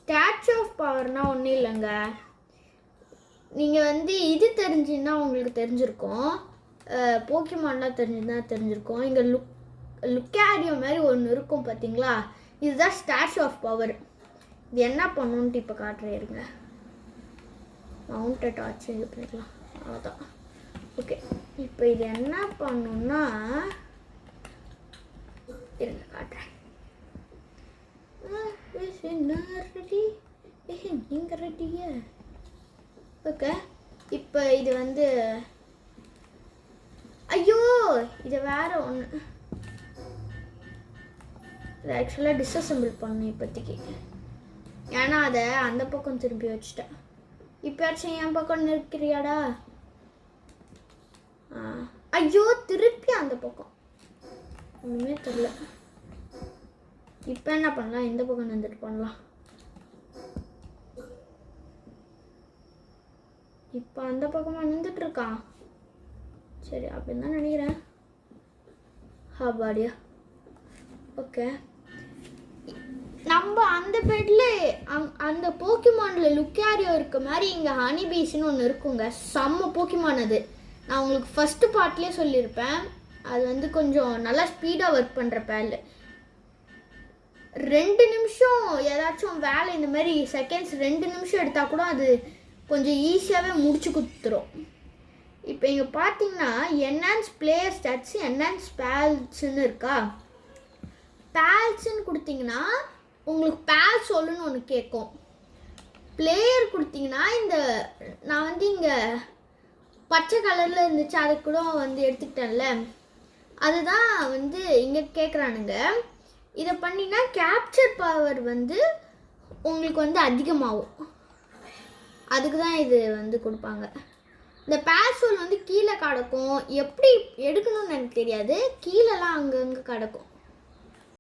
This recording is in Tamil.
ஸ்டாச்சு ஆஃப் பவர்னால் ஒன்றும் இல்லைங்க. நீங்கள் வந்து இது தெரிஞ்சுன்னா உங்களுக்கு தெரிஞ்சிருக்கும், போக்கிமான்லாம் தெரிஞ்சிருக்கும். இங்கே லுக்காரியோ மாதிரி ஒன்று இருக்கும் பார்த்தீங்களா, இதுதான் ஸ்டாச்சு ஆஃப் பவர். இது என்ன பண்ணணுன்ட்டு இப்போ காட்டுறேன் இருங்க. மவுண்டட் ஆச்சு இது பண்ணிக்கலாம், அவ்வளோதான். ஓகே, இப்போ இது என்ன பண்ணணுன்னா இருங்க காட்டுறேன். நீங்கள் ரெடியா? ஓகே, இப்போ இது வந்து ஐயோ இது வேற ஒன்று. இது ஆக்சுவலாக டிஸ்அசம்பிள் பண்ணணும் இப்போதைக்கு, ஏன்னா அதை அந்த பக்கம் திருப்பி வச்சுட்டேன். இப்போயாச்சும் என் பக்கம் நிற்கிறியாடா? ஐயோ திருப்பி அந்த பக்கம் ஒன்றுமே தெரியல. இப்போ என்ன பண்ணலாம், இந்த பக்கம் வந்துட்டு பண்ணலாம். இப்போ அந்த பக்கமாக நின்றுட்டு இருக்கான். சரி அப்படின்னு தான் நினைக்கிறேன். ஹாபாடியா. ஓகே, நம்ம அந்த பெட்டில் அந்த போக்கிமானில் லுக்காரியோ இருக்க மாதிரி இங்கே ஹனிபீஸ்ன்னு ஒன்று இருக்குங்க. செம்ம போக்கிமான் அது. நான் உங்களுக்கு ஃபஸ்ட்டு பார்ட்லேயே சொல்லியிருப்பேன். அது வந்து கொஞ்சம் நல்லா ஸ்பீடாக ஒர்க் பண்ணுற பேல். 2 நிமிஷம் ஏதாச்சும் வேலை இந்த மாதிரி செகண்ட்ஸ் 2 நிமிஷம் எடுத்தால் கூட அது கொஞ்சம் ஈஸியாகவே முடிச்சு கொடுத்துரும். இப்போ இங்கே பார்த்தீங்கன்னா என்ஹான்ஸ் பிளேயர் ஸ்டாட்ஸ், என்ஹான்ஸ் பேல்ஸ்ன்னு இருக்கா. பேல்ஸ்ன்னு கொடுத்தீங்கன்னா உங்களுக்கு பேல் சொல்லுன்னு ஒன்று கேட்கும். பிளேயர் கொடுத்தீங்கன்னா இந்த நான் வந்து இங்கே பச்சை கலரில் இருந்துச்சு, அதை கூட வந்து எடுத்துக்கிட்டேன்ல, அதுதான் வந்து இங்கே கேட்குறானுங்க. இதை பண்ணினா கேப்சர் பவர் வந்து உங்களுக்கு வந்து அதிகமாகும். அதுக்கு தான் இது வந்து கொடுப்பாங்க. இந்த பேசோல் வந்து கீழே கிடக்கும், எப்படி எடுக்கணும்னு எனக்கு தெரியாது, கீழெல்லாம் அங்கங்கே கிடக்கும்.